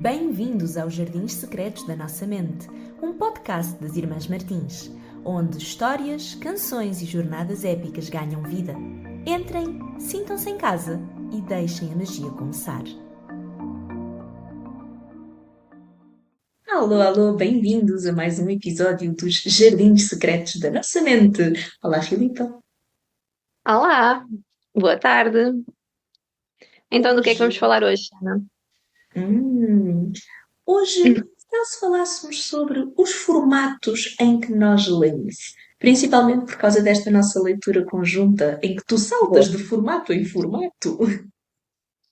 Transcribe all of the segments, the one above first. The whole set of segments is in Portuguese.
Bem-vindos aos Jardins Secretos da Nossa Mente, um podcast das Irmãs Martins, onde histórias, canções e jornadas épicas ganham vida. Entrem, sintam-se em casa e deixem a magia começar. Alô, alô, bem-vindos a mais um episódio dos Jardins Secretos da Nossa Mente. Olá, Filipa. Olá, boa tarde. Então, do que é que vamos Hoje, falar hoje, Ana? hum, hoje, então, se falássemos sobre os formatos em que nós lemos, principalmente por causa desta nossa leitura conjunta, em que tu saltas Boa. de formato em formato.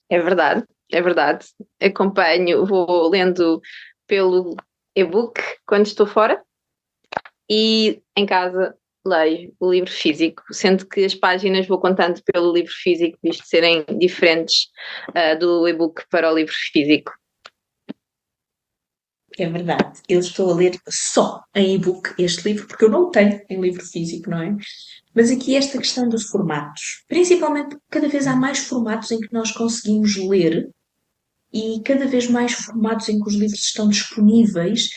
É verdade, é verdade. Acompanho, vou lendo pelo e-book quando estou fora e em casa leio o livro físico, sendo que as páginas vou contando pelo livro físico, visto serem diferentes do e-book para o livro físico. É verdade, eu estou a ler só em e-book este livro, porque eu não o tenho em livro físico, não é? Mas aqui esta questão dos formatos, principalmente cada vez há mais formatos em que nós conseguimos ler e cada vez mais formatos em que os livros estão disponíveis.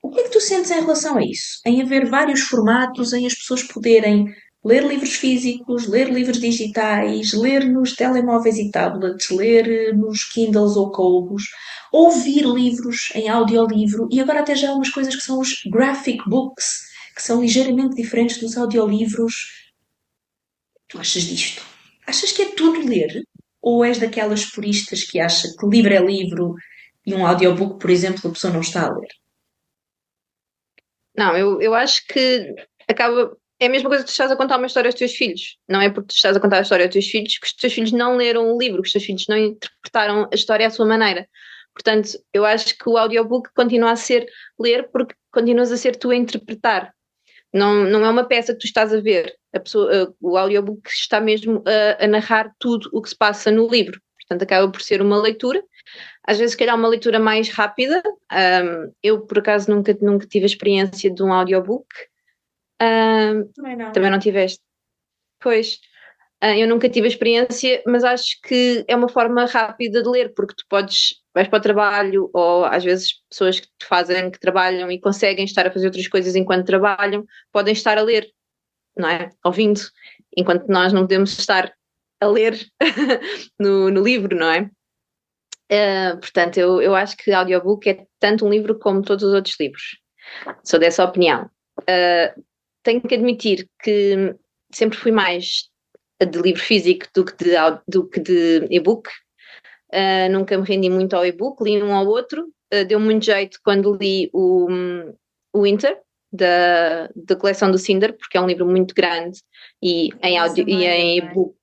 O que é que tu sentes em relação a isso? Em haver vários formatos, em as pessoas poderem ler livros físicos, ler livros digitais, ler nos telemóveis e tablets, ler nos Kindles ou Kobo, ouvir livros em audiolivro e agora até já há umas coisas que são os graphic books, que são ligeiramente diferentes dos audiolivros. O que tu achas disto? Achas que é tudo ler? Ou és daquelas puristas que acha que livro é livro e um audiobook, por exemplo, a pessoa não está a ler? Não, eu acho que acaba. É a mesma coisa que tu estás a contar uma história aos teus filhos. Não é porque tu estás a contar a história aos teus filhos que os teus filhos não leram o livro, que os teus filhos não interpretaram a história à sua maneira. Portanto, eu acho que o audiobook continua a ser ler porque continuas a ser tu a interpretar. Não é uma peça que tu estás a ver. O audiobook está mesmo a narrar tudo o que se passa no livro. Portanto, acaba por ser uma leitura. Às vezes, se calhar, uma leitura mais rápida. Eu, por acaso, nunca tive a experiência de um audiobook. Um, Também não. Também não tiveste? Pois. Eu nunca tive a experiência, mas acho que é uma forma rápida de ler, porque tu vais para o trabalho, ou às vezes pessoas que trabalham e conseguem estar a fazer outras coisas enquanto trabalham, podem estar a ler, não é? Ouvindo, enquanto nós não podemos estar a ler no livro, não é? Portanto, eu acho que audiobook é tanto um livro como todos os outros livros. Sou dessa opinião. Tenho que admitir que sempre fui mais de livro físico do que de e-book. Nunca me rendi muito ao e-book, li um ao outro. Deu muito jeito quando li o Winter, da coleção do Cinder, porque é um livro muito grande e em Alice áudio e Meyer, em não é? e-book.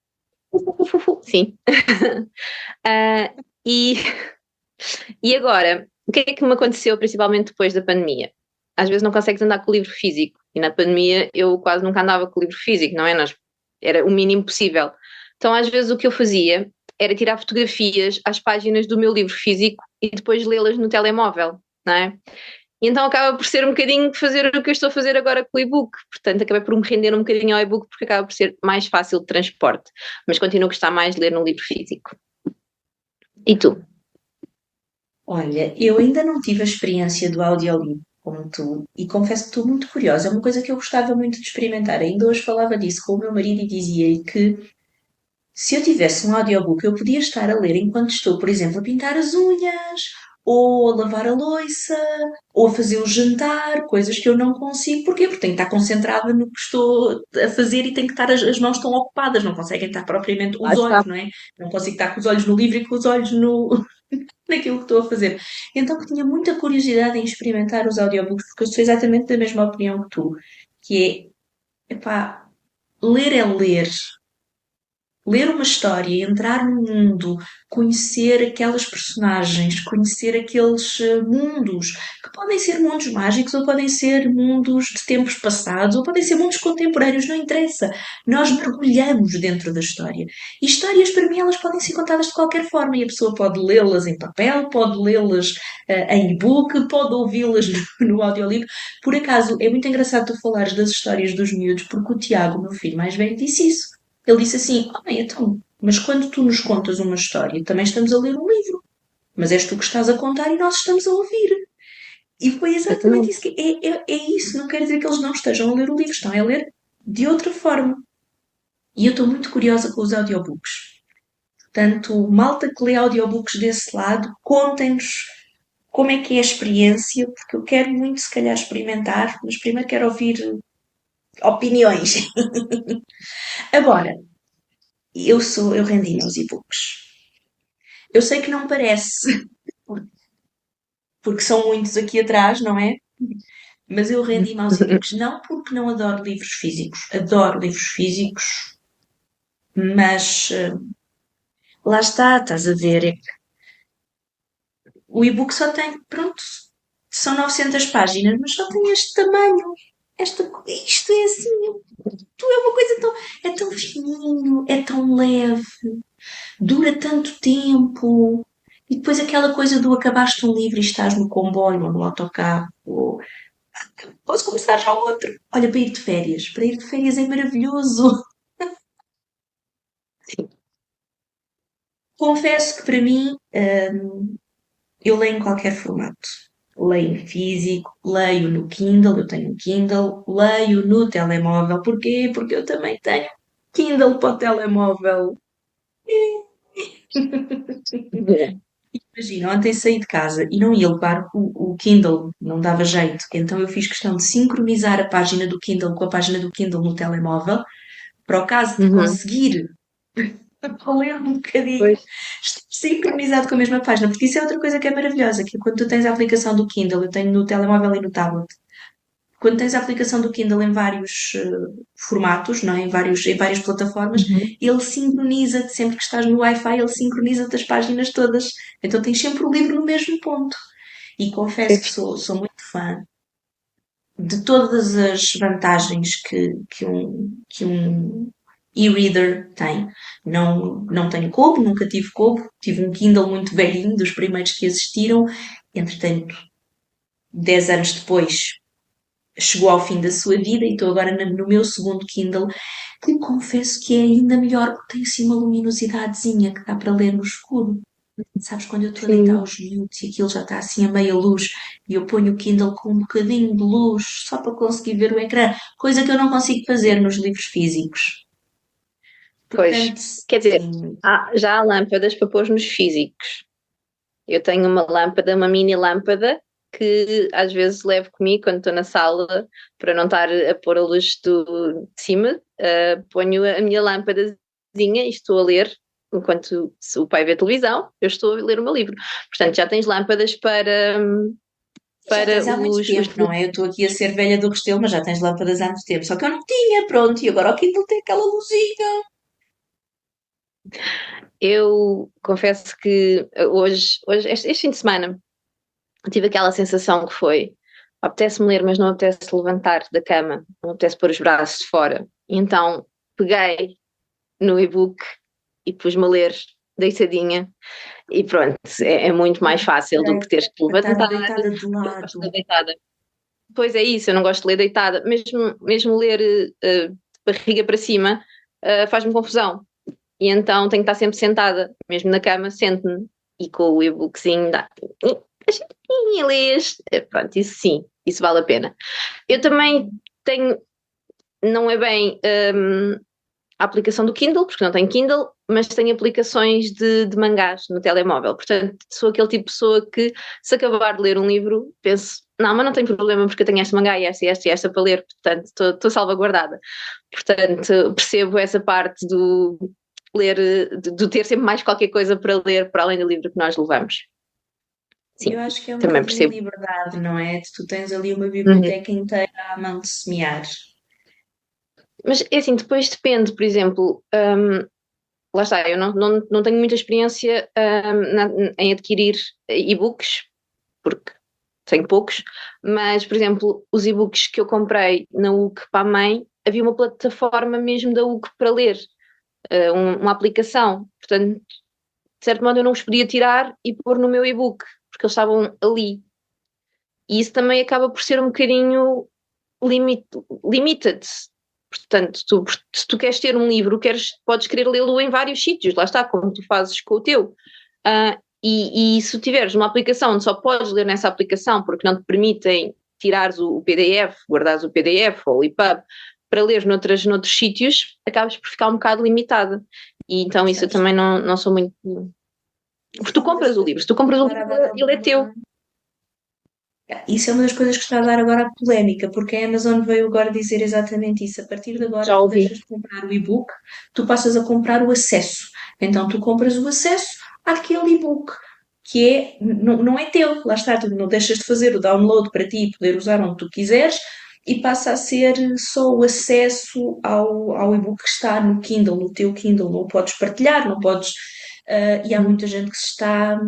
Sim. Uh, e, e agora, o que é que me aconteceu principalmente depois da pandemia? Às vezes não consegues andar com o livro físico. E na pandemia eu quase nunca andava com o livro físico, não é? Era o mínimo possível. Então, às vezes, o que eu fazia era tirar fotografias às páginas do meu livro físico e depois lê-las no telemóvel, não é? E então acaba por ser um bocadinho de fazer o que eu estou a fazer agora com o e-book. Portanto, acabei por me render um bocadinho ao e-book porque acaba por ser mais fácil de transporte. Mas continuo a gostar mais de ler no livro físico. E tu? Olha, eu ainda não tive a experiência do audiolivro como tu, e confesso que estou muito curiosa. É uma coisa que eu gostava muito de experimentar. Ainda hoje falava disso com o meu marido e dizia-lhe que se eu tivesse um audiobook, eu podia estar a ler enquanto estou, por exemplo, a pintar as unhas, ou a lavar a louça, ou a fazer o jantar, coisas que eu não consigo. Porquê? Porque tenho que estar concentrada no que estou a fazer e tenho que estar, as mãos estão ocupadas, não conseguem estar propriamente Lá os olhos, está. não é? Não consigo estar com os olhos no livro e com os olhos no, naquilo que estou a fazer. Então que tinha muita curiosidade em experimentar os audiobooks, porque eu sou exatamente da mesma opinião que tu, que é, epá, ler é ler. Ler uma história, entrar no mundo, conhecer aquelas personagens, conhecer aqueles mundos, que podem ser mundos mágicos ou podem ser mundos de tempos passados ou podem ser mundos contemporâneos, não interessa. Nós mergulhamos dentro da história. E histórias, para mim, elas podem ser contadas de qualquer forma e a pessoa pode lê-las em papel, pode lê-las em e-book, pode ouvi-las no audiolivro. Por acaso, é muito engraçado tu falares das histórias dos miúdos, porque o Tiago, meu filho mais velho, disse isso. Ele disse assim: oh, mãe, então, mas quando tu nos contas uma história, também estamos a ler um livro. mas és tu que estás a contar e nós estamos a ouvir. E foi exatamente Exatamente. isso. É isso, não quer dizer que eles não estejam a ler o livro, estão a ler de outra forma. E eu estou muito curiosa com os audiobooks. Portanto, malta que lê audiobooks desse lado, contem-nos como é que é a experiência, porque eu quero muito, se calhar, experimentar, mas primeiro quero ouvir opiniões. Agora, eu rendi aos e-books. Eu sei que não parece, porque são muitos aqui atrás, não é? Mas eu rendi-me aos e-books não porque não adoro livros físicos, mas lá está, estás a ver, é que o e-book só tem, pronto, são 900 páginas, mas só tem este tamanho, isto é assim, é uma coisa tão, é tão fininho, é tão leve, dura tanto tempo. E depois aquela coisa do acabaste um livro e estás no comboio ou no autocarro, ou posso começar já outro. Olha, para ir de férias. Para ir de férias é maravilhoso. Confesso que para mim, eu leio em qualquer formato. Leio em físico, leio no Kindle, eu tenho um Kindle, leio no telemóvel. Porquê? Porque eu também tenho Kindle para o telemóvel. Imagina, ontem saí de casa e não ia levar o Kindle, não dava jeito. Então eu fiz questão de sincronizar a página do Kindle com a página do Kindle no telemóvel, para o caso de Uhum. conseguir ler um bocadinho, Pois, estar sincronizado com a mesma página, porque isso é outra coisa que é maravilhosa, que quando tu tens a aplicação do Kindle, eu tenho no telemóvel e no tablet, quando tens a aplicação do Kindle em vários formatos, não é? em várias plataformas, uhum. ele sincroniza-te, sempre que estás no Wi-Fi, ele sincroniza-te as páginas todas. Então tens sempre o livro no mesmo ponto. E confesso que sou muito fã de todas as vantagens que um e-reader tem. Não tenho Kobo, nunca tive Kobo, tive um Kindle muito velhinho, dos primeiros que existiram. Entretanto, 10 anos depois, chegou ao fim da sua vida e estou agora no meu segundo Kindle, que confesso que é ainda melhor porque tem assim uma luminosidadezinha que dá para ler no escuro. Sabes, quando eu estou a deitar Sim. os miúdos e aquilo já está assim a meia luz e eu ponho o Kindle com um bocadinho de luz só para conseguir ver o ecrã, coisa que eu não consigo fazer nos livros físicos. Pois, Portanto, quer dizer, sim, já há lâmpadas para pôr nos físicos. Eu tenho uma lâmpada, uma mini lâmpada, que às vezes levo comigo quando estou na sala, para não estar a pôr a luz de cima, ponho a minha lâmpadazinha e estou a ler, enquanto se o pai vê televisão, eu estou a ler o meu livro. Portanto, já tens lâmpadas já para tens há muito os tempo, não é? Eu estou aqui a ser velha do Restelo, mas já tens lâmpadas há muito tempo. Só que eu não tinha, pronto, e agora o Kindle tem aquela luzinha. Eu confesso que este fim de semana, tive aquela sensação que foi: apetece-me ler, mas não apetece levantar da cama, não apetece pôr os braços de fora. E então peguei no e-book e pus-me a ler deitadinha, e pronto, é muito mais fácil do que Ok, teres que para estar levantar. deitada de Eu não gosto de lado. ler deitada. Pois é isso, eu não gosto de ler deitada. Mesmo ler de barriga para cima faz-me confusão. E então tenho que estar sempre sentada, mesmo na cama, sento-me e com o e-bookzinho dá. E lês. Pronto, isso sim, isso vale a pena. Eu também tenho, não é bem a aplicação do Kindle, porque não tenho Kindle, mas tenho aplicações de mangás no telemóvel. Portanto, sou aquele tipo de pessoa que, se acabar de ler um livro, penso, não, mas não tem problema, porque eu tenho este mangá e esta para ler, portanto, estou salvaguardada. Portanto, percebo essa parte do ler, do ter sempre mais qualquer coisa para ler para além do livro que nós levamos. Eu Sim, acho que é um também bocadinho a percebo. liberdade, não é? Tu tens ali uma Uhum. biblioteca inteira à mão de semear. Mas é assim, depois depende, por exemplo, lá está, eu não tenho muita experiência em adquirir e-books, porque tenho poucos, mas, por exemplo, os e-books que eu comprei na UC para a mãe, havia uma plataforma mesmo da UC para ler, uma aplicação. Portanto, de certo modo, eu não os podia tirar e pôr no meu e-book, porque eles estavam ali. E isso também acaba por ser um bocadinho limit, limited. Portanto, se tu queres ter um livro, podes querer lê-lo em vários sítios, lá está, como tu fazes com o teu. E se tu tiveres uma aplicação onde só podes ler nessa aplicação porque não te permitem tirares o PDF, guardares o PDF ou o EPUB para ler noutros sítios, acabas por ficar um bocado limitada. E então isso eu Sabes? também não sou muito. Porque tu compras o livro, se tu compras o livro, ele é teu. Isso é uma das coisas que está a dar agora a polémica, porque a Amazon veio agora dizer exatamente isso. A partir de agora, Já tu ouvi. deixas de comprar o e-book, tu passas a comprar o acesso. Então, tu compras o acesso àquele e-book, que não é teu. Lá está, tu não deixas de fazer o download para ti e poder usar onde tu quiseres, e passa a ser só o acesso ao e-book que está no Kindle, no teu Kindle. Não o podes partilhar, não podes. E há muita gente que está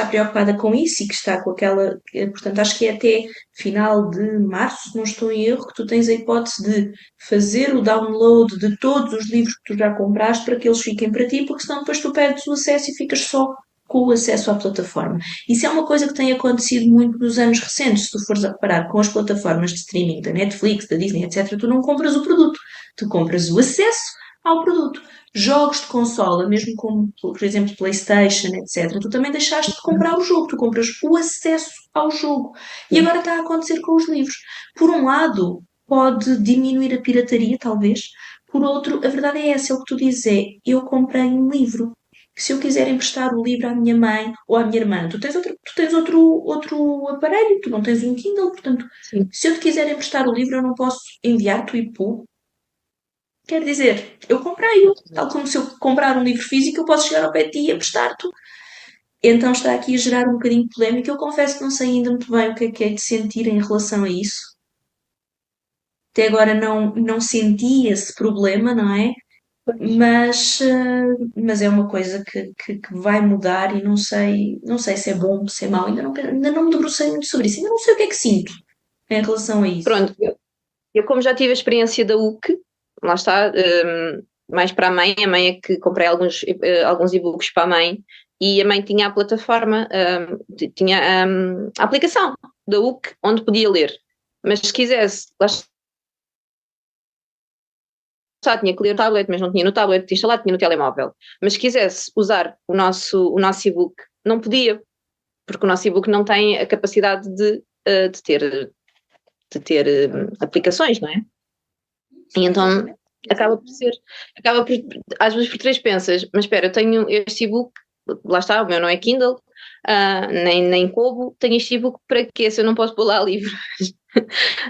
preocupada com isso e que está com aquela. Portanto, acho que é até final de março, se não estou em erro, que tu tens a hipótese de fazer o download de todos os livros que tu já compraste para que eles fiquem para ti, porque senão depois tu perdes o acesso e ficas só com o acesso à plataforma. Isso é uma coisa que tem acontecido muito nos anos recentes. Se tu fores a reparar com as plataformas de streaming da Netflix, da Disney, etc., tu não compras o produto, tu compras o acesso ao produto. Jogos de consola, mesmo como, por exemplo, PlayStation, etc., tu também deixaste de comprar o jogo, tu compras o acesso ao jogo. E agora está a acontecer com os livros. Por um lado, pode diminuir a pirataria, talvez. Por outro, a verdade é essa, é o que tu dizes, é, eu comprei um livro. Se eu quiser emprestar o livro à minha mãe ou à minha irmã, tu tens outro aparelho, tu não tens um Kindle, portanto, Sim. se eu te quiser emprestar o livro, eu não posso enviar-te o e-book. Quer dizer, eu comprei-o. Tal como se eu comprar um livro físico, eu posso chegar ao pé de ti e emprestar-te. Então está aqui a gerar um bocadinho de polémica. Eu confesso que não sei ainda muito bem o que é de sentir em relação a isso. Até agora não senti esse problema, não é? Mas é uma coisa que vai mudar e não sei se é bom, se é mau. Ainda não me debrucei muito sobre isso. Ainda não sei o que é que sinto em relação a isso. Pronto, eu como já tive a experiência da UC, lá está, mais para a mãe é que comprei alguns e-books para a mãe e a mãe tinha a plataforma, tinha a aplicação da UC onde podia ler. Mas se quisesse, lá está, tinha que ler no tablet, mas não tinha no tablet instalado, tinha no telemóvel. Mas se quisesse usar o nosso e-book, não podia, porque o nosso e-book não tem a capacidade de ter aplicações, não é? E então Exatamente. acaba por ser, acaba por, às vezes por três pensas, mas espera, eu tenho este e-book, lá está, o meu não é Kindle, nem Kobo, tenho este e-book para quê se eu não posso pôr lá livros,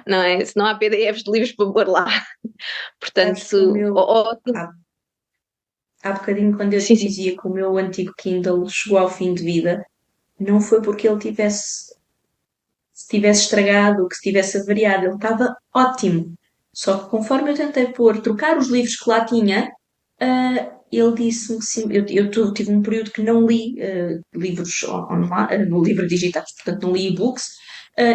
não é? Se não há PDFs de livros para pôr lá. Sabes que o Portanto, meu. Há, há bocadinho, quando eu te sim, sim, dizia que o meu antigo Kindle chegou ao fim de vida, não foi porque ele se tivesse estragado ou que se tivesse avariado. Ele estava ótimo. Só que conforme eu tentei trocar os livros que lá tinha, ele disse-me que sim. Eu tive um período que não li livros online, no livro digitais, portanto não li e-books.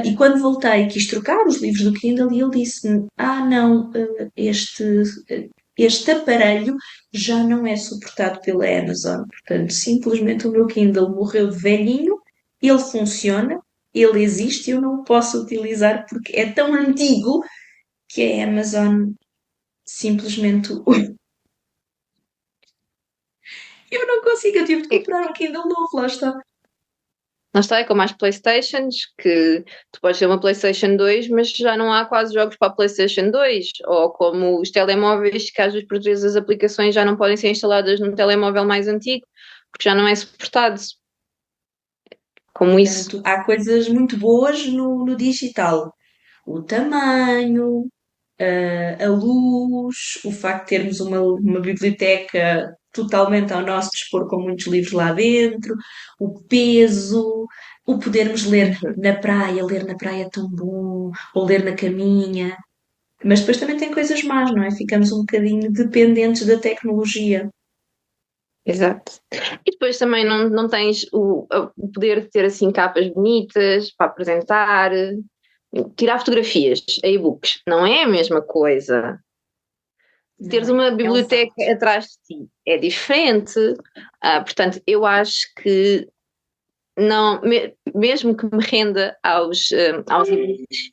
E quando voltei, quis trocar os livros do Kindle e ele disse-me: Ah, não, este aparelho já não é suportado pela Amazon. Portanto, simplesmente o meu Kindle morreu de velhinho, ele funciona, ele existe e eu não o posso utilizar porque é tão antigo que a Amazon simplesmente. Eu não consigo, eu tive de é, comprar um Kindle novo, lá está. lá está, é como as Playstations, que tu podes ter uma Playstation 2, mas já não há quase jogos para a Playstation 2, ou como os telemóveis, que às vezes por vezes as aplicações já não podem ser instaladas num telemóvel mais antigo, porque já não é suportado, como isso. Portanto, há coisas muito boas no digital. O tamanho, a luz, o facto de termos uma biblioteca totalmente ao nosso dispor com muitos livros lá dentro, o peso, o podermos ler Uhum. na praia, ler na praia é tão bom, ou ler na caminha. Mas depois também tem coisas más, não é? Ficamos um bocadinho dependentes da tecnologia. Exato. E depois também não tens o poder de ter assim capas bonitas para apresentar, tirar fotografias, e-books, não é a mesma coisa. Não Teres é? uma É um biblioteca facto. atrás de ti é diferente. Portanto, eu acho que não, mesmo que me renda aos e-books,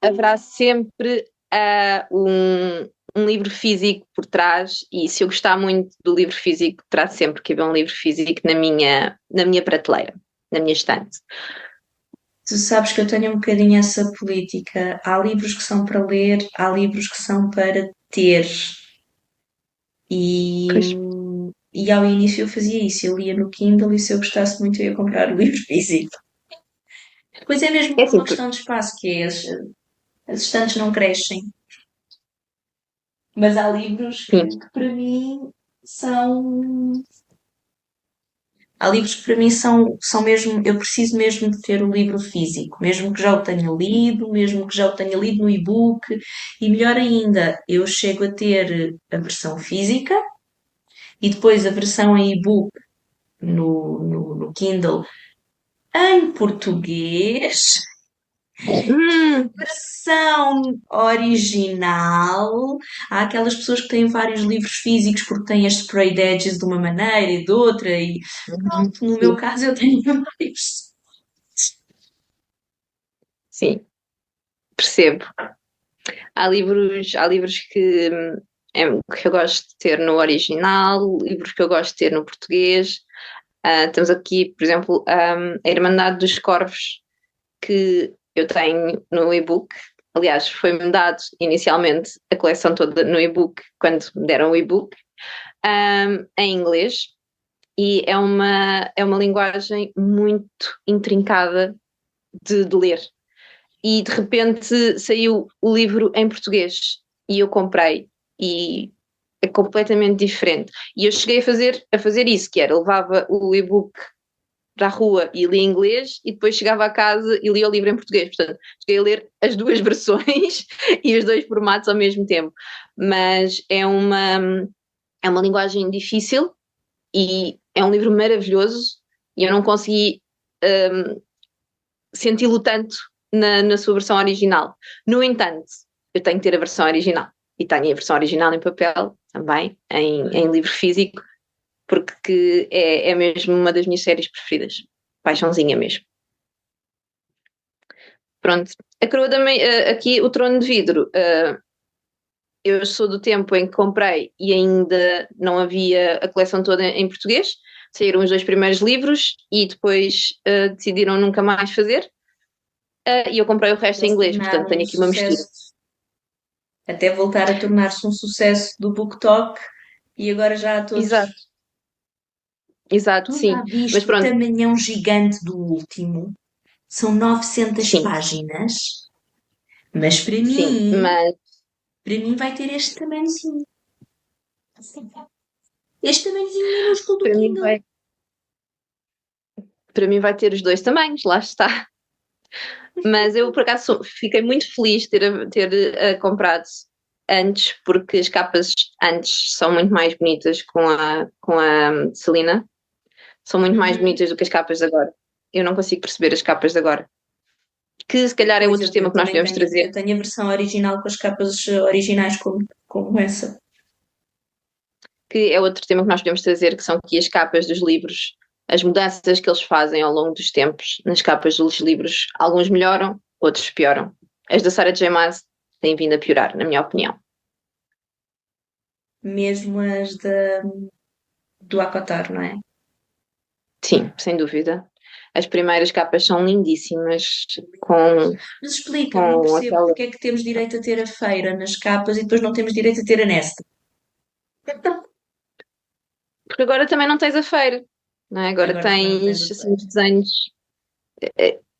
haverá sempre um um livro físico por trás, e se eu gostar muito do livro físico, terá sempre que haver um livro físico na minha prateleira, na minha estante. Tu sabes que eu tenho um bocadinho essa política. Há livros que são para ler, há livros que são para ter. E, Pois, e ao início eu fazia isso. Eu lia no Kindle e se eu gostasse muito eu ia comprar o livro físico. Pois é mesmo é por assim, uma questão de espaço, que é as estantes não crescem. Mas há livros sim. que para mim são. Há livros que para mim são mesmo. Eu preciso mesmo de ter o livro físico, mesmo que já o tenha lido, mesmo que já o tenha lido no e-book. E melhor ainda, eu chego a ter a versão física e depois a versão em e-book no Kindle em português, Hum, versão original. Há aquelas pessoas que têm vários livros físicos porque têm as sprayed edges de uma maneira e de outra, e pronto, no meu sim, caso eu tenho vários. sim, percebo. Há livros que eu gosto de ter no original, livros que eu gosto de ter no português. Temos aqui, por exemplo, a Irmandade dos Corvos, que eu tenho no e-book. Aliás, foi-me dado inicialmente a coleção toda no e-book, quando me deram o e-book, em inglês. E é uma linguagem muito intrincada de ler. E de repente saiu o livro em português e eu comprei e é completamente diferente. E eu cheguei a fazer isso, que era levava o e-book para a rua e lia em inglês e depois chegava a casa e lia o livro em português. Portanto, cheguei a ler as duas versões e os dois formatos ao mesmo tempo. Mas é uma linguagem difícil e é um livro maravilhoso e eu não consegui um, senti-lo tanto na sua versão original. No entanto, eu tenho que ter a versão original e tenho a versão original em papel também, em livro físico, porque é mesmo uma das minhas séries preferidas. Paixãozinha mesmo. Pronto. A coroa da aqui, o Trono de Vidro. Eu sou do tempo em que comprei e ainda não havia a coleção toda em português. Saíram os dois primeiros livros e depois decidiram nunca mais fazer. E eu comprei o resto em Eles inglês, portanto tornaram um tenho aqui uma mistura. sucesso, até voltar a tornar-se um sucesso do BookTok e agora já há Exato, todos. exato, Tu já sim. Mas viste o pronto, tamanhão gigante do último? São 900 sim, páginas, mas sim. Mas para mim vai ter este tamanhozinho. Este tamanhozinho minúsculo do para mim Kindle. vai, para mim vai ter os dois tamanhos, lá está. Mas eu, por acaso, fiquei muito feliz de ter comprado antes, porque as capas antes são muito mais bonitas com a Celina. São muito mais Uhum. bonitas do que as capas de agora. Eu não consigo perceber as capas de agora. Que se calhar é Pois outro tema eu que nós também podemos tenho. trazer, Eu tenho a versão original com as capas originais como essa. que é outro tema que nós podemos trazer, que são aqui as capas dos livros, as mudanças que eles fazem ao longo dos tempos nas capas dos livros. Alguns melhoram, outros pioram. As da Sarah J. Maas têm vindo a piorar, na minha opinião. Mesmo as do Acotar, não é? Sim, sem dúvida. As primeiras capas são lindíssimas, com, Mas explica-me, não com percebo aquela. porque é que temos direito a ter a feira nas capas e depois não temos direito a ter a Nesta. Porque agora também não tens a feira, não é? Agora Agora também não tens a tens assim, feira. os desenhos.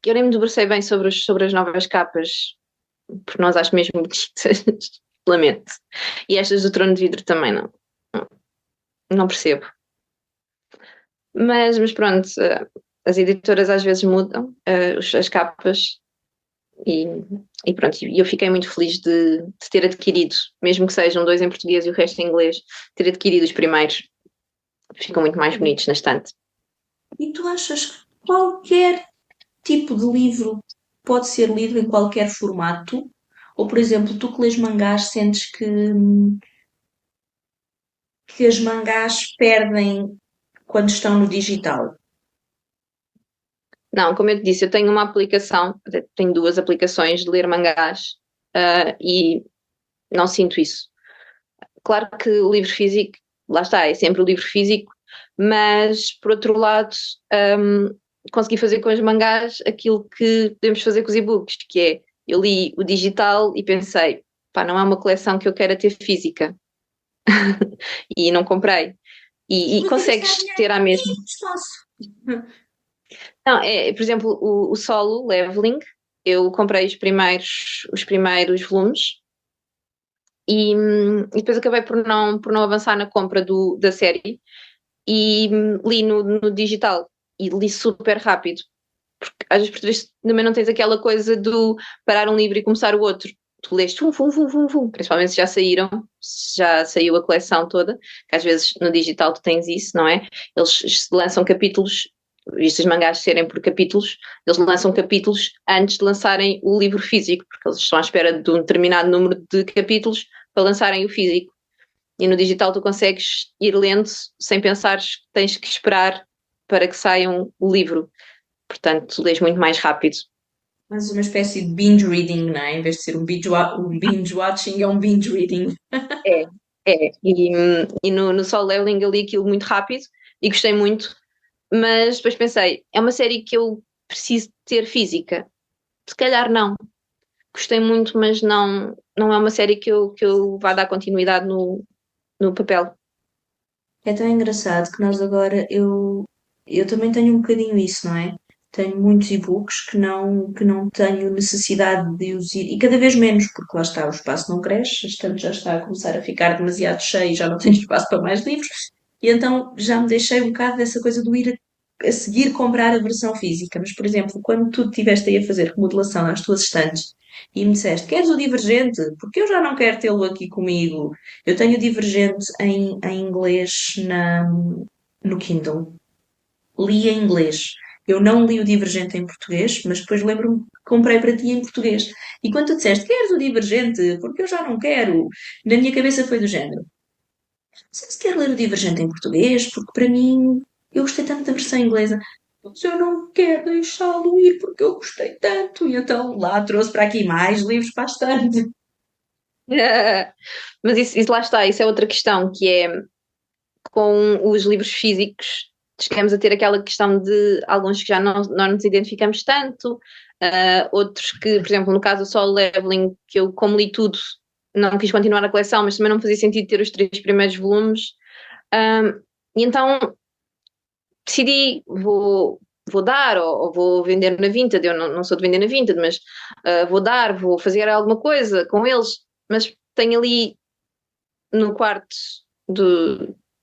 Eu nem me debrucei bem sobre as novas capas, porque nós acho mesmo bonitas, lamento. E estas do Trono de Vidro também não, não percebo. Mas pronto, as editoras às vezes mudam as capas e, e pronto, e eu fiquei muito feliz de ter adquirido, mesmo que sejam dois em português e o resto em inglês, ter adquirido os primeiros. Ficam muito mais bonitos na estante. E tu achas que qualquer tipo de livro pode ser lido em qualquer formato? Ou, por exemplo, tu que lês mangás, sentes que as mangás perdem quando estão no digital? Não, como eu te disse, eu tenho uma aplicação, tenho duas aplicações de ler mangás, e não sinto isso. claro que o livro físico, lá está, é sempre o livro físico, mas por outro lado, consegui fazer com os mangás aquilo que podemos fazer com os e-books, que é, eu li o digital e pensei, pá, não é uma coleção que eu queira ter física, e não comprei. E Porque gastar consegues ter a mesma. dinheiro no espaço. Não, por exemplo, o Solo Leveling, eu comprei os primeiros volumes e depois acabei por não avançar na compra da série e li no digital e li super rápido. Porque às vezes por vezes, também não tens aquela coisa do parar um livro e começar o outro. Tu lês principalmente se já saíram, se já saiu a coleção toda, que às vezes no digital tu tens isso, não é? Eles lançam capítulos, vistos os mangás serem por capítulos, eles lançam capítulos antes de lançarem o livro físico, porque eles estão à espera de um determinado número de capítulos para lançarem o físico. E no digital tu consegues ir lendo sem pensares que tens que esperar para que saia o livro. Portanto, lês muito mais rápido. Mas uma espécie de binge reading, não é? Em vez de ser um binge watching, é um binge reading. É, é. E no Solo Leveling eu li aquilo muito rápido e gostei muito, mas depois pensei, é uma série que eu preciso ter física. Se calhar não. Gostei muito, mas não é uma série que eu vá dar continuidade no papel. É tão engraçado que nós agora, eu também tenho um bocadinho isso, não é? Tenho muitos e-books que não tenho necessidade de os ir, e cada vez menos, porque lá está, o espaço não cresce, a estante já está a começar a ficar demasiado cheio, já não tenho espaço para mais livros, e então já me deixei um bocado dessa coisa do ir a seguir comprar a versão física. Mas, por exemplo, quando tu estiveste aí a fazer remodelação nas tuas estantes e me disseste, queres o Divergente? Porque eu já não quero tê-lo aqui comigo. Eu tenho o Divergente em inglês no Kindle. Li em inglês. Eu não li o Divergente em português, mas depois lembro-me que comprei para ti em português. E quando tu disseste, queres o Divergente? Porque eu já não quero. Na minha cabeça foi do género. Não sei se quer ler o Divergente em português, porque para mim, eu gostei tanto da versão inglesa. Mas eu não quero deixá-lo ir porque eu gostei tanto. E então lá trouxe para aqui mais livros para a estante. Mas isso lá está, isso é outra questão, que é com os livros físicos, chegamos a ter aquela questão de alguns que já não nos identificamos tanto, outros que, por exemplo, no caso do Solo Leveling, que eu, como li tudo, não quis continuar a coleção, mas também não fazia sentido ter os 3 primeiros volumes. E então decidi, vou dar, ou vou vender na Vinted. Eu não sou de vender na Vinted, mas vou dar, vou fazer alguma coisa com eles, mas tenho ali no quarto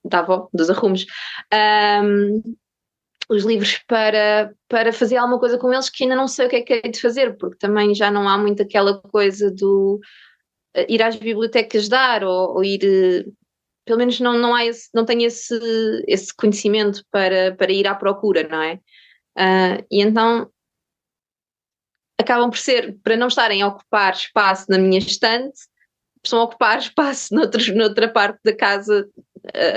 da avó, dos arrumos, um, os livros para fazer alguma coisa com eles que ainda não sei o que é que hei de fazer, porque também já não há muito aquela coisa do ir às bibliotecas dar ou ir. Pelo menos não tenho esse conhecimento para ir à procura, não é? E então acabam por ser, para não estarem a ocupar espaço na minha estante, estão a ocupar espaço noutra parte da casa,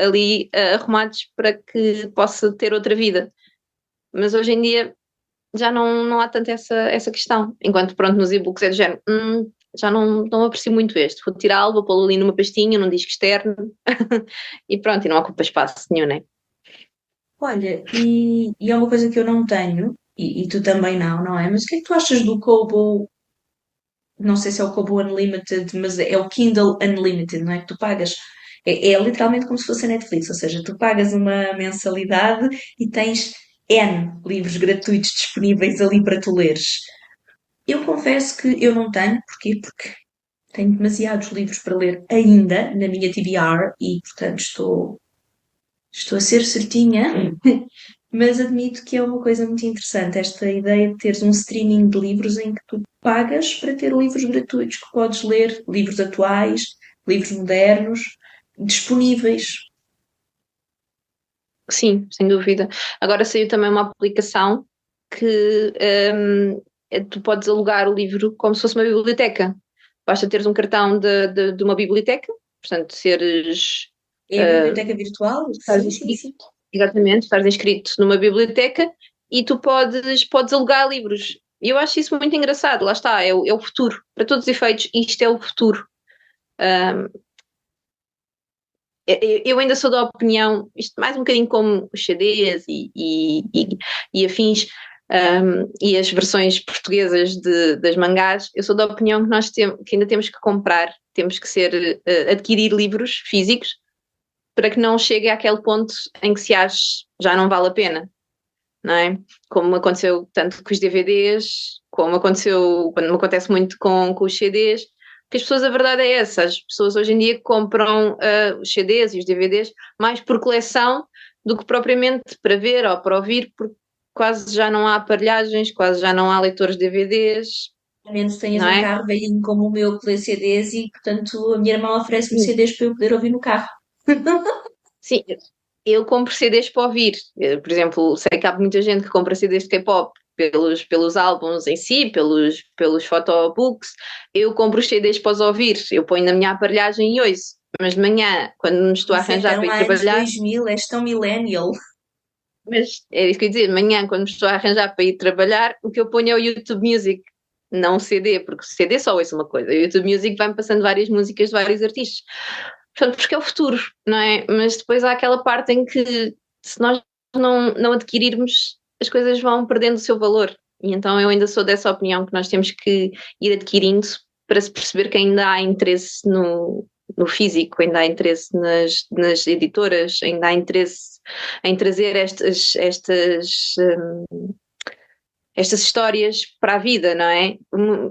ali arrumados para que possa ter outra vida. Mas hoje em dia já não há tanto essa questão. Enquanto, pronto, nos e-books é do género, já não aprecio muito este. Vou tirá-lo, vou pô-lo ali numa pastinha, num disco externo e pronto, e não ocupa espaço nenhum, né? Olha, e é uma coisa que eu não tenho, e tu também não é? Mas o que é que tu achas do Kobo? Não sei se é o Kobo Unlimited, mas é o Kindle Unlimited, não é? Que tu pagas. É literalmente como se fosse a Netflix, ou seja, tu pagas uma mensalidade e tens N livros gratuitos disponíveis ali para tu leres. Eu confesso que eu não tenho, porquê? Porque tenho demasiados livros para ler ainda na minha TBR e, portanto, estou a ser certinha, mas admito que é uma coisa muito interessante esta ideia de teres um streaming de livros em que tu pagas para ter livros gratuitos que podes ler, livros atuais, livros modernos, disponíveis. Sim, sem dúvida. Agora saiu também uma aplicação que tu podes alugar o livro como se fosse uma biblioteca. Basta teres um cartão de uma biblioteca, portanto, seres. É a biblioteca virtual? Estás Sim, sim, inscrito, sim. exatamente, estás inscrito numa biblioteca e tu podes alugar livros. E eu acho isso muito engraçado, lá está, é o futuro. Para todos os efeitos, isto é o futuro. eu ainda sou da opinião, isto mais um bocadinho como os CDs e afins, e as versões portuguesas das mangás, eu sou da opinião que que ainda temos que comprar, temos que adquirir livros físicos para que não chegue àquele ponto em que se ache já não vale a pena, não é? Como aconteceu tanto com os DVDs, como aconteceu, quando me acontece muito com os CDs, que as pessoas, a verdade é essa, as pessoas hoje em dia compram os CDs e os DVDs mais por coleção do que propriamente para ver ou para ouvir, porque quase já não há aparelhagens, quase já não há leitores de DVDs, A menos tenhas não um é? carro velhinho como o meu que lê CDs e, portanto, a minha irmã oferece-me CDs para eu poder ouvir no carro. Sim, eu compro CDs para ouvir. Por exemplo, sei que há muita gente que compra CDs de K-pop pelos álbuns em si, pelos photobooks. Eu compro os CDs para os ouvir. Eu ponho na minha aparelhagem e ouço. Mas de manhã, quando me estou a Isso é arranjar tão para ir anos trabalhar, 2000, és tão millennial. mas é isso que eu ia dizer, de manhã, quando me estou a arranjar para ir trabalhar, o que eu ponho é o YouTube Music, não o CD, porque o CD só ouço uma coisa. O YouTube Music vai-me passando várias músicas de vários artistas. Portanto, porque é o futuro, não é? Mas depois há aquela parte em que se nós não adquirirmos, as coisas vão perdendo o seu valor. E então eu ainda sou dessa opinião que nós temos que ir adquirindo para se perceber que ainda há interesse no físico, ainda há interesse nas editoras, ainda há interesse em trazer estas histórias para a vida, não é?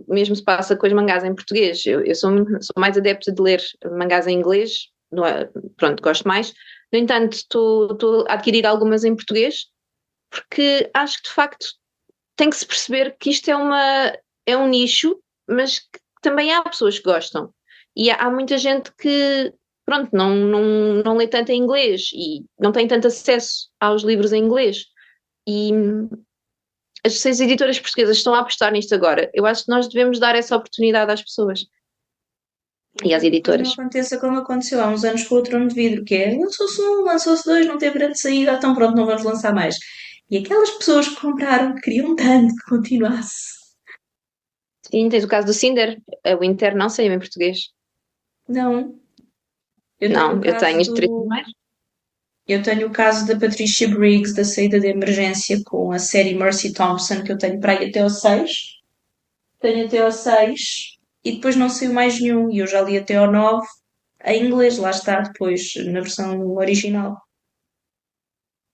Mesmo se passa com as mangás em português. Eu sou mais adepta de ler mangás em inglês, pronto, gosto mais. No entanto, estou a adquirir algumas em português, porque acho que de facto tem que se perceber que isto é um nicho, mas que também há pessoas que gostam. E há muita gente que, pronto, não lê tanto em inglês e não tem tanto acesso aos livros em inglês. E as seis editoras portuguesas estão a apostar nisto agora. Eu acho que nós devemos dar essa oportunidade às pessoas e às Depois editoras. não aconteça como aconteceu há uns anos com o Trono de Vidro, que é lançou-se um, lançou-se dois, não teve grande saída, então pronto, não vamos lançar mais. E aquelas pessoas que compraram queriam tanto que continuasse. Sim, tens o caso do Cinder, o Inter não saiu em português. Não. Eu tenho o Não, eu tenho caso os três do. primeiros. Eu tenho o caso da Patricia Briggs, da saída de emergência com a série Mercy Thompson, que eu tenho para aí até ao 6. Tenho até ao 6 e depois não saiu mais nenhum. E eu já li até ao 9 em inglês, lá está, depois na versão original.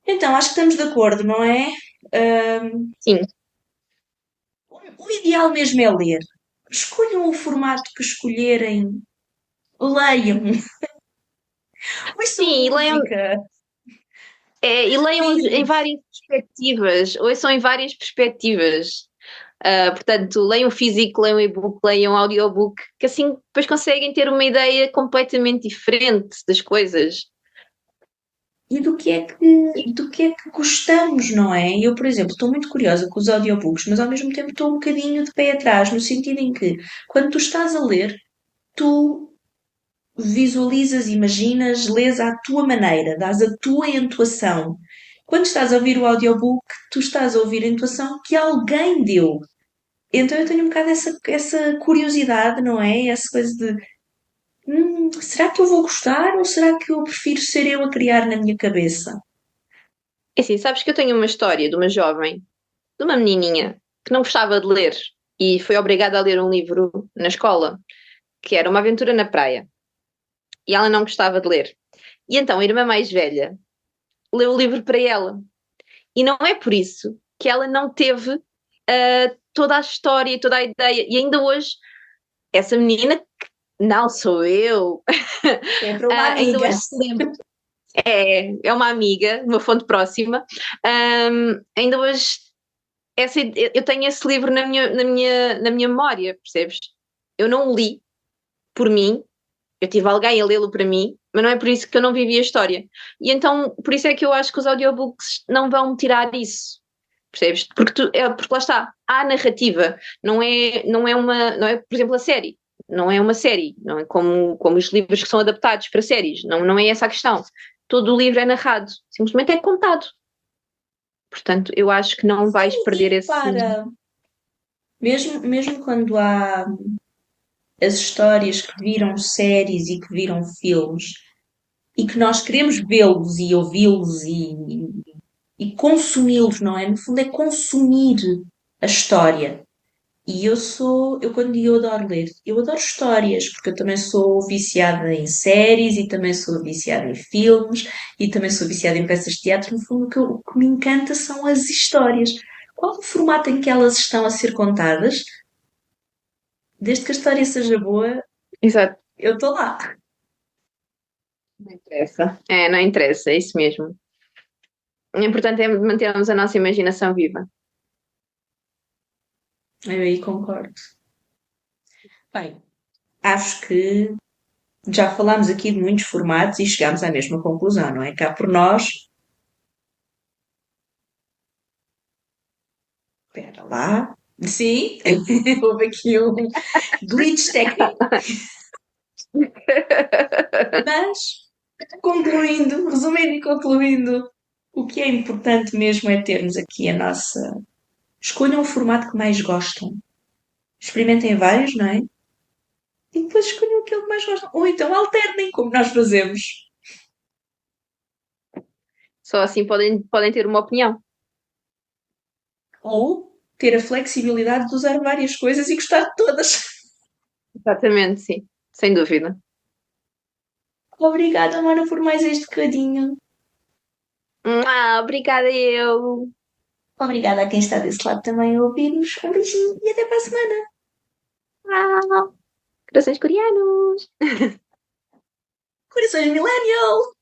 Então, acho que estamos de acordo, não é? Sim, O ideal mesmo é ler. Escolham o formato que escolherem, leiam, ouçam sim, música. e leiam em Livros. várias perspectivas, ou são em várias perspectivas. Portanto, leiam físico, leiam e-book, leiam audiobook, que assim depois conseguem ter uma ideia completamente diferente das coisas. E do que é que gostamos, não é? Eu, por exemplo, estou muito curiosa com os audiobooks, mas ao mesmo tempo estou um bocadinho de pé atrás, no sentido em que, quando tu estás a ler, tu visualizas, imaginas, lês à tua maneira, dás a tua entoação. Quando estás a ouvir o audiobook, tu estás a ouvir a entoação que alguém deu. Então eu tenho um bocado essa curiosidade, não é? Essa coisa de será que eu vou gostar ou será que eu prefiro ser eu a criar na minha cabeça? É assim, sabes que eu tenho uma história de uma jovem, de uma menininha, que não gostava de ler e foi obrigada a ler um livro na escola, que era Uma Aventura na Praia. E ela não gostava de ler. E então a irmã mais velha leu o livro para ela. E não é por isso que ela não teve toda a história e toda a ideia. E ainda hoje, essa menina, que não sou eu, É para uma ainda amiga. hoje se lembra. É uma amiga, uma fonte próxima. Ainda hoje, eu tenho esse livro na minha memória, percebes? Eu não o li por mim, eu tive alguém a lê-lo para mim, mas não é por isso que eu não vivi a história. E então, por isso é que eu acho que os audiobooks não vão tirar isso. Percebes? Porque lá está, há narrativa, não é, por exemplo, a série. Não é uma série, não é como os livros que são adaptados para séries. Não é essa a questão. Todo o livro é narrado, simplesmente é contado. Portanto, eu acho que não vais E perder esse. repara, mesmo quando há as histórias que viram séries e que viram filmes, e que nós queremos vê-los e ouvi-los e consumi-los, não é? No fundo é consumir a história. E eu quando digo eu adoro ler, eu adoro histórias, porque eu também sou viciada em séries e também sou viciada em filmes e também sou viciada em peças de teatro. No fundo, o que me encanta são as histórias. Qual o formato em que elas estão a ser contadas? Desde que a história seja boa, Exato. eu estou lá. Não interessa. É, não interessa, é isso mesmo. O importante é mantermos a nossa imaginação viva. Eu aí concordo. Bem, acho que já falámos aqui de muitos formatos e chegámos à mesma conclusão, não é? Cá por nós, espera lá. Sim, houve aqui um glitch técnico, mas resumindo e concluindo, o que é importante mesmo é termos aqui a nossa. Escolham o formato que mais gostam. Experimentem vários, não é? E depois escolham aquele que mais gostam. Ou então alternem, como nós fazemos. Só assim podem ter uma opinião. Ou ter a flexibilidade de usar várias coisas e gostar de todas. Exatamente, sim. Sem dúvida. Obrigada, Mara, por mais este bocadinho. Obrigada eu. Obrigada a quem está desse lado também a ouvir-nos. Um beijinho e até para a semana. Ah, corações coreanos. Corações Millennial!